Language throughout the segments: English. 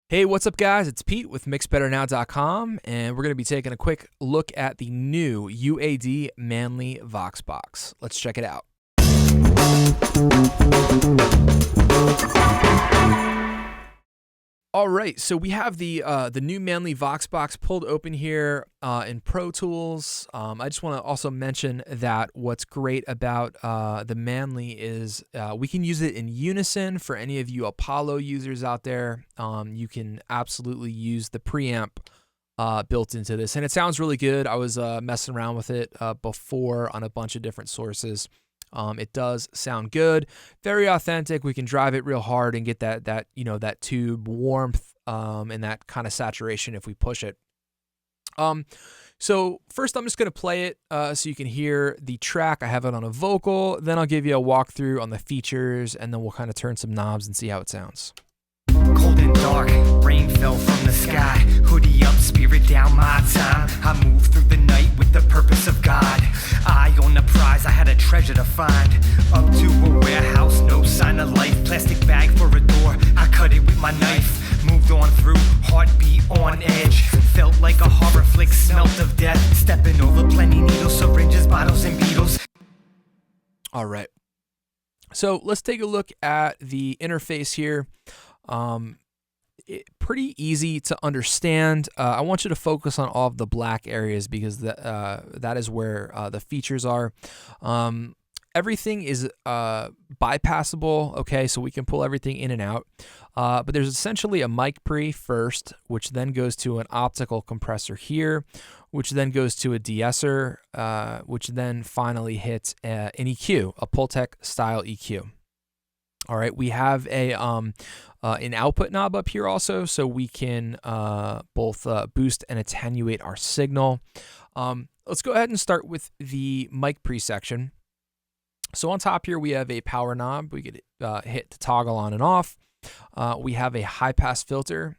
Hey, what's up, guys? It's Pete with MixBetterNow.com, and we're going to be taking a quick look at the new UAD Manley VoxBox. Let's check it out. All right, so we have the new Manley VoxBox pulled open here in Pro Tools. I just want to also mention that what's great about the Manley is we can use it in Unison. For any of you Apollo users out there, you can absolutely use the preamp built into this, and it sounds really good. I was messing around with it before on a bunch of different sources. It does sound good, very authentic. We can drive it real hard and get that tube warmth and that kind of saturation if we push it. So first I'm just going to play it so you can hear the track. I have it on a vocal, then I'll give you a walkthrough on the features, and then we'll kind of turn some knobs and see how it sounds. Cold and dark, rain fell from the sky. Hoodie up, spirit down my time. I moved through the night with the purpose of God. Eye on the prize, I had a treasure to find. Up to a warehouse, no sign of life. Plastic bag for a door, I cut it with my knife. Moved on through, heartbeat on edge. Felt like a horror flick, smelt of death. Stepping over plenty needles, syringes, bottles, and beetles. All right. So let's take a look at the interface here. Pretty easy to understand. I want you to focus on all of the black areas because that is where the features are. Everything is bypassable, okay, so we can pull everything in and out. But there's essentially a mic pre first, which then goes to an optical compressor here, which then goes to a deesser, which then finally hits an EQ, a Pultec-style EQ. All right, we have an output knob up here also, so we can both boost and attenuate our signal. Let's go ahead and start with the mic pre section. So on top here, we have a power knob. We could hit to toggle on and off. We have a high pass filter,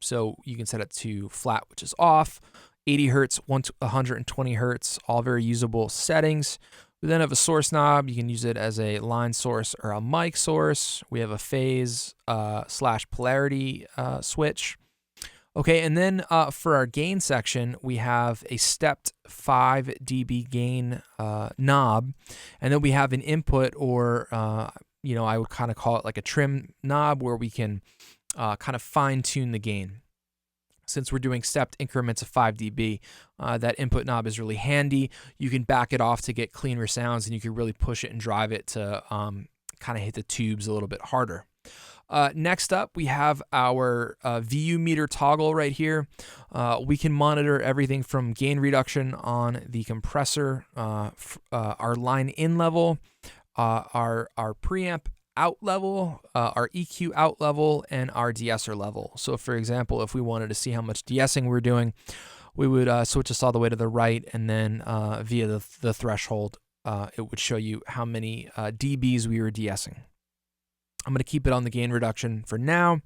so you can set it to flat, which is off, 80 hertz, 120 hertz, all very usable settings. We then have a source knob. You can use it as a line source or a mic source. We have a phase / polarity switch. Okay, and then for our gain section, we have a stepped 5 dB gain knob, and then we have an input, or I would kind of call it like a trim knob, where we can kind of fine tune the gain. Since we're doing stepped increments of 5 dB, that input knob is really handy. You can back it off to get cleaner sounds, and you can really push it and drive it to kind of hit the tubes a little bit harder. Next up, we have our VU meter toggle right here. We can monitor everything from gain reduction on the compressor, our line in level, our preamp out level, our EQ out level, and our deesser level. So for example, if we wanted to see how much deessing we're doing, we would switch this all the way to the right, and then via the threshold, it would show you how many dBs we were deessing. I'm going to keep it on the gain reduction for now.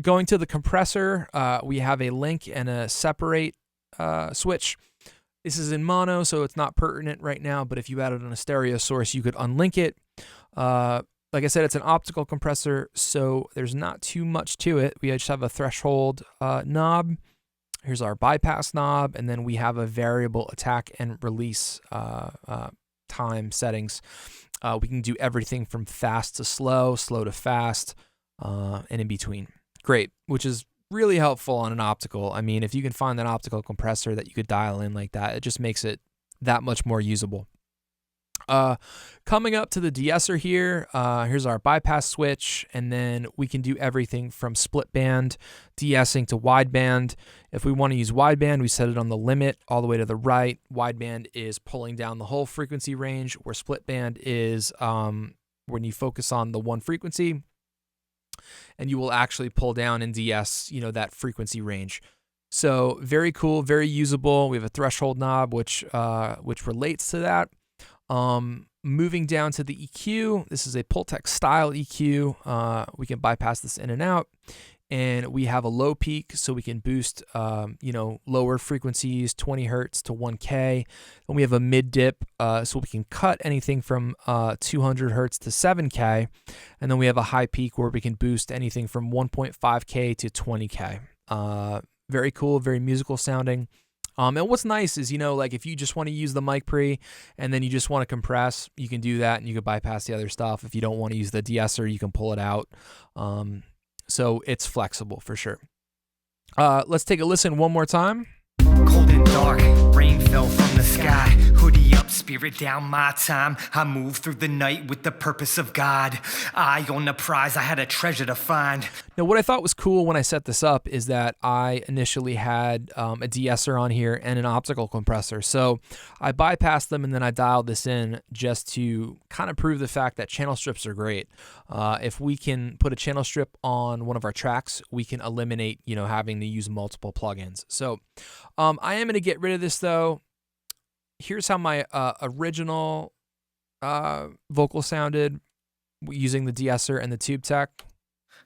Going to the compressor, we have a link and a separate switch. This is in mono, so it's not pertinent right now, but if you added on a stereo source, you could unlink it. Like I said, it's an optical compressor, so there's not too much to it. We just have a threshold knob. Here's our bypass knob, and then we have a variable attack and release time settings. We can do everything from fast to slow, slow to fast, and in between. Great, which is really helpful on an optical. I mean, if you can find an optical compressor that you could dial in like that, it just makes it that much more usable. Coming up to the deesser here, here's our bypass switch, and then we can do everything from split band deessing to wideband. If we want to use wideband, we set it on the limit all the way to the right. Wideband is pulling down the whole frequency range, where split band is when you focus on the one frequency, and you will actually pull down and deess, that frequency range. So very cool, very usable. We have a threshold knob which relates to that. Moving down to the EQ, this is a Pultec-style EQ. We can bypass this in and out. and we have a low peak, so we can boost, lower frequencies, 20 hertz to 1K. And we have a mid dip, so we can cut anything from 200 hertz to 7K. And then we have a high peak where we can boost anything from 1.5K to 20K. Very cool, very musical sounding. And what's nice is, like if you just want to use the mic pre and then you just want to compress, you can do that and you can bypass the other stuff. If you don't want to use the deesser, you can pull it out. So it's flexible for sure. Let's take a listen one more time. Cold and dark, rain fell from the sky. Hoodie up, spirit down my time. I move through the night with the purpose of God. Eye on the prize, I had a treasure to find. Now, what I thought was cool when I set this up is that I initially had a deesser on here and an optical compressor. So I bypassed them and then I dialed this in just to kind of prove the fact that channel strips are great. If we can put a channel strip on one of our tracks, we can eliminate, having to use multiple plugins. So I am going to get rid of this though. Here's how my original vocal sounded using the deesser and the Tube-Tech.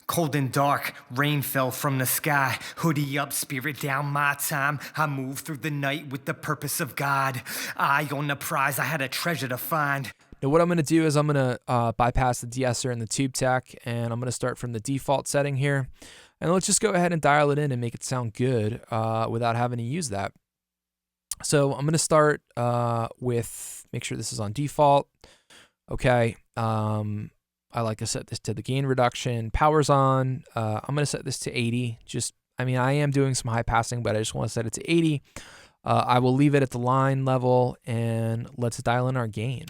Cold and dark, rain fell from the sky. Hoodie up, spirit down my time. I move through the night with the purpose of God. Eye on the prize, I had a treasure to find. Now what I'm going to do is I'm going to bypass the deesser and the Tube-Tech, and I'm going to start from the default setting here. And let's just go ahead and dial it in and make it sound good without having to use that. So I'm going to start with, make sure this is on default. Okay. I like to set this to the gain reduction. Power's on. I'm going to set this to 80. I am doing some high passing, but I just want to set it to 80. I will leave it at the line level, and let's dial in our gain.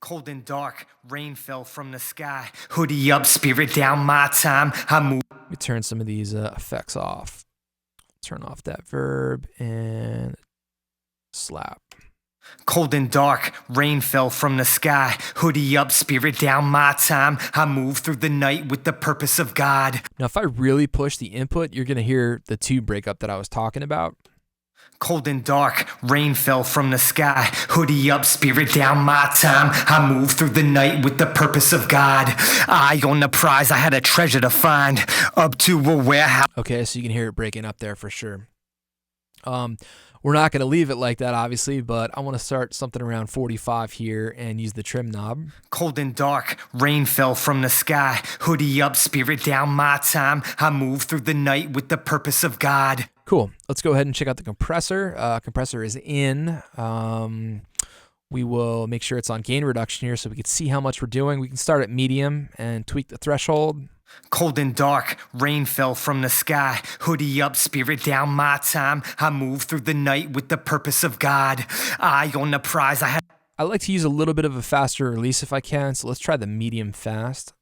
Cold and dark, rain fell from the sky. Hoodie up, spirit down my time. I move. Let me turn some of these effects off. Turn off that verb and slap. Cold and dark, rain fell from the sky. Hoodie up, spirit down my time. I move through the night with the purpose of God. Now, if I really push the input, you're going to hear the tube breakup that I was talking about. Cold and dark, rain fell from the sky. Hoodie up, spirit down my time. I move through the night with the purpose of God. Eye on the prize, I had a treasure to find. Up to a warehouse. Okay, so you can hear it breaking up there for sure. We're not going to leave it like that, obviously, but I want to start something around 45 here and use the trim knob. Cold and dark, rain fell from the sky. Hoodie up, spirit down my time. I move through the night with the purpose of God. Cool. Let's go ahead and check out the compressor. Compressor is in. We will make sure it's on gain reduction here so we can see how much we're doing. We can start at medium and tweak the threshold. Cold and dark, rain fell from the sky. Hoodie up, spirit down my time. I move through the night with the purpose of God. Eye on the prize, I like to use a little bit of a faster release if I can, so let's try the medium fast.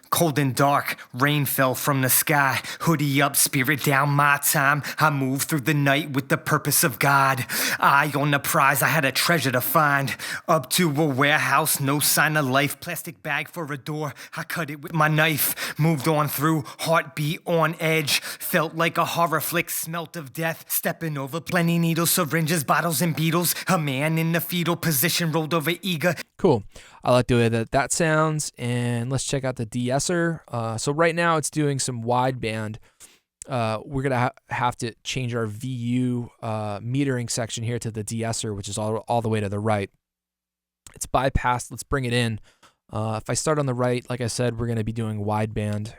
Cold and dark, rain fell from the sky. Hoodie up, spirit down my time. I move through the night with the purpose of God. Eye on the prize, I had a treasure to find. Up to a warehouse, no sign of life. Plastic bag for a door, I cut it with my knife. Moved on through, heartbeat on edge. Felt like a horror flick, smelt of death. Stepping over plenty needles, syringes, bottles, and beetles. A man in the fetal position rolled over eager. Cool. I like the way that sounds, and let's check out the deesser. So right now it's doing some wideband. We're going to have to change our VU metering section here to the deesser, which is all the way to the right. It's bypassed. Let's bring it in. If I start on the right, like I said, we're going to be doing wideband.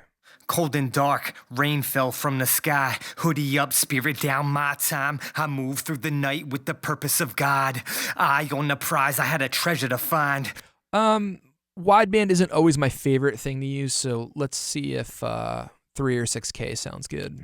Cold and dark, rain fell from the sky. Hoodie up, spirit down my time. I move through the night with the purpose of God. Eye on the prize, I had a treasure to find. Wideband isn't always my favorite thing to use, so let's see if 3 or 6K sounds good.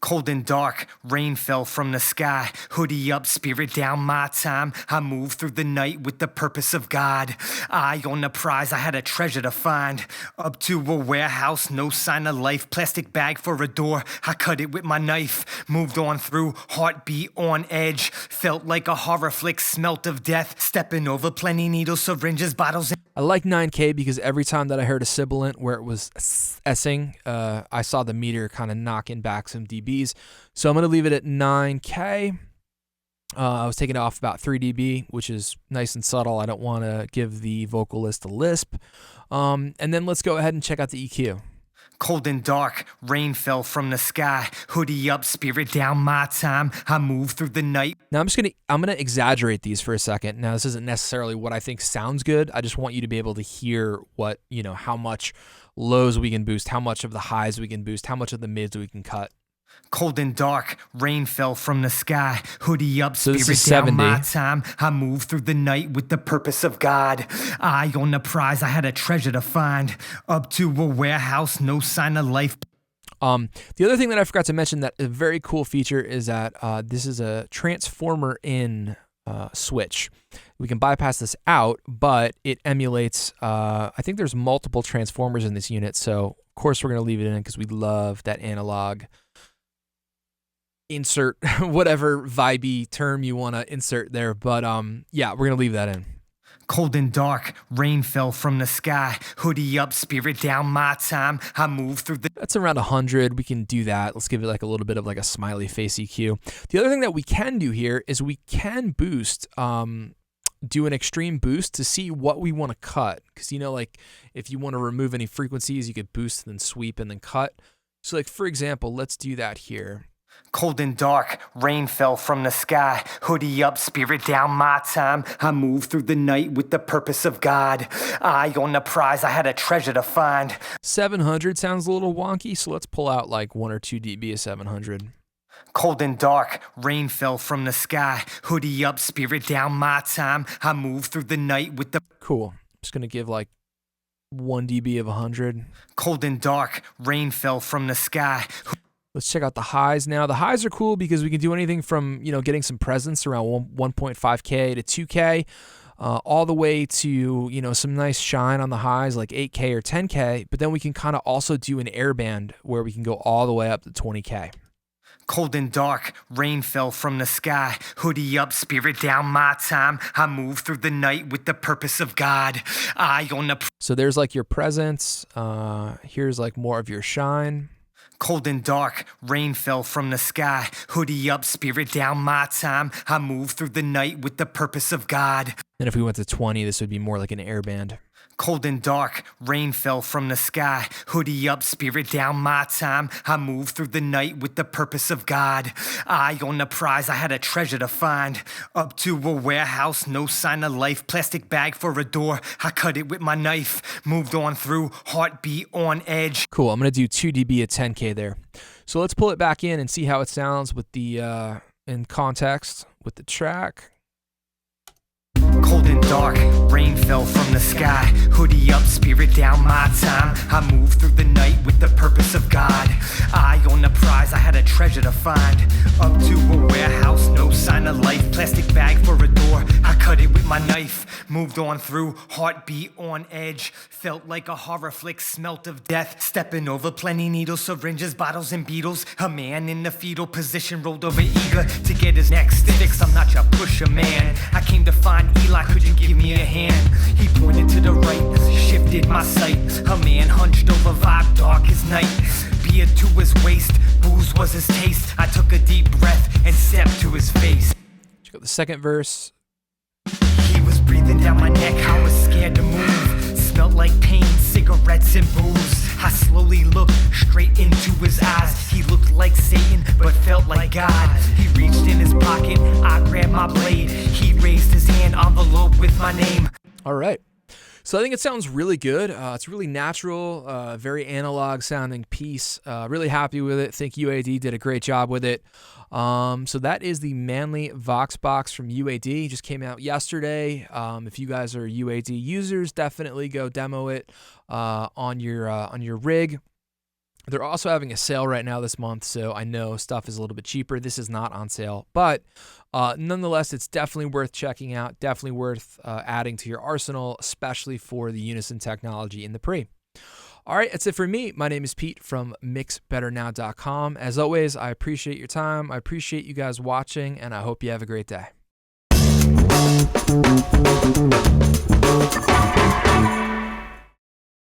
Cold and dark, rain fell from the sky. Hoodie up, spirit down my time. I move through the night with the purpose of God. Eye on the prize, I had a treasure to find. Up to a warehouse, no sign of life. Plastic bag for a door, I cut it with my knife. Moved on through, heartbeat on edge. Felt like a horror flick, smelt of death. Stepping over plenty needles, syringes, bottles. I like 9K because every time that I heard a sibilant where it was S-ing, I saw the meter kind of knocking back some dBs. So I'm going to leave it at 9K. I was taking it off about 3 dB, which is nice and subtle. I don't want to give the vocalist a lisp. And then let's go ahead and check out the EQ. Cold and dark, rain fell from the sky. Hoodie up, spirit down, my time. I move through the night. Now I'm gonna exaggerate these for a second. Now this isn't necessarily what I think sounds good. I just want you to be able to hear what, how much lows we can boost, how much of the highs we can boost, how much of the mids we can cut. Cold and dark, rain fell from the sky. Hoodie up, So this spirit is down, 70. my time. I move through the night with the purpose of God. Eye on the prize, I had a treasure to find. Up to a warehouse, no sign of life. The other thing that I forgot to mention that a very cool feature is that this is a transformer in switch. We can bypass this out, but it emulates, I think there's multiple transformers in this unit, so of course we're going to leave it in because we love that analog. Insert whatever vibey term you want to insert there, but yeah, we're going to leave that in. Cold and dark, rain fell from the sky. Hoodie up, spirit down, my time. I move through the... That's around 100. We can do that. Let's give it like a little bit of like a smiley face EQ. The other thing that we can do here is we can boost, do an extreme boost to see what we want to cut. Because, like if you want to remove any frequencies, you could boost and then sweep and then cut. So like, for example, let's do that here. Cold and dark, rain fell from the sky. Hoodie up, spirit down, my time. I move through the night with the purpose of God. Eye on the prize, I had a treasure to find. 700 sounds a little wonky, so let's pull out like 1 or 2 dB of 700. Cold and dark, rain fell from the sky. Hoodie up, spirit down, my time. I move through the night with the... Cool. I'm just going to give like 1 dB of 100. Cold and dark, rain fell from the sky. Let's check out the highs now. The highs are cool because we can do anything from, getting some presence around 1.5K to 2K, all the way to, some nice shine on the highs like 8K or 10K. But then we can kind of also do an air band where we can go all the way up to 20K. Cold and dark, rain fell from the sky. Hoodie up, spirit down, my time. I move through the night with the purpose of God. Eye on the... So there's like your presence. Here's like more of your shine. Cold and dark, rain fell from the sky. Hoodie up, spirit down, my time. I move through the night with the purpose of God. And if we went to 20, this would be more like an air band. Cold and dark, rain fell from the sky. Hoodie up, spirit down, my time. I move through the night with the purpose of God. Eye on the prize, I had a treasure to find. Up to a warehouse, no sign of life. Plastic bag for a door, I cut it with my knife. Moved on through, heartbeat on edge. Cool, I'm going to do 2 dB at 10K there. So let's pull it back in and see how it sounds with the, in context with the track. Cold and dark, rain fell from the sky. Hoodie up, spirit down, my time. I move through the night with the purpose of God. Eye on the prize, I had a treasure to find. Up to a warehouse, no sign of life. Plastic bag for a door, I cut it with my knife. Moved on through, heartbeat on edge. Felt like a horror flick, smelt of death. Stepping over plenty needles, syringes, bottles, and beetles. A man in the fetal position rolled over, eager to get his next fix. I'm not your pusher, man. I came to find Eli, could you give me a hand? He pointed to the right, shifted my sight. A man hunched over, vibe dark as night. Beer to his waist, booze was his taste. I took a deep breath and stepped to his face. Check out the second verse. He was breathing down my neck, I was scared to move. Smelled like pain, cigarettes and booze. I slowly looked straight into his eyes. He looked like Satan, but felt like God. He reached in his pocket, I grabbed my blade. He raised his hand, envelope with my name. All right. So I think it sounds really good. It's really natural, very analog sounding piece. Really happy with it. Think UAD did a great job with it. So that is the Manley VoxBox from UAD. Just came out yesterday. If you guys are UAD users, definitely go demo it on your rig. They're also having a sale right now this month, so I know stuff is a little bit cheaper. This is not on sale, but nonetheless, it's definitely worth checking out, definitely worth adding to your arsenal, especially for the Unison technology in the pre. All right, that's it for me. My name is Pete from mixbetternow.com. As always, I appreciate your time. I appreciate you guys watching, and I hope you have a great day.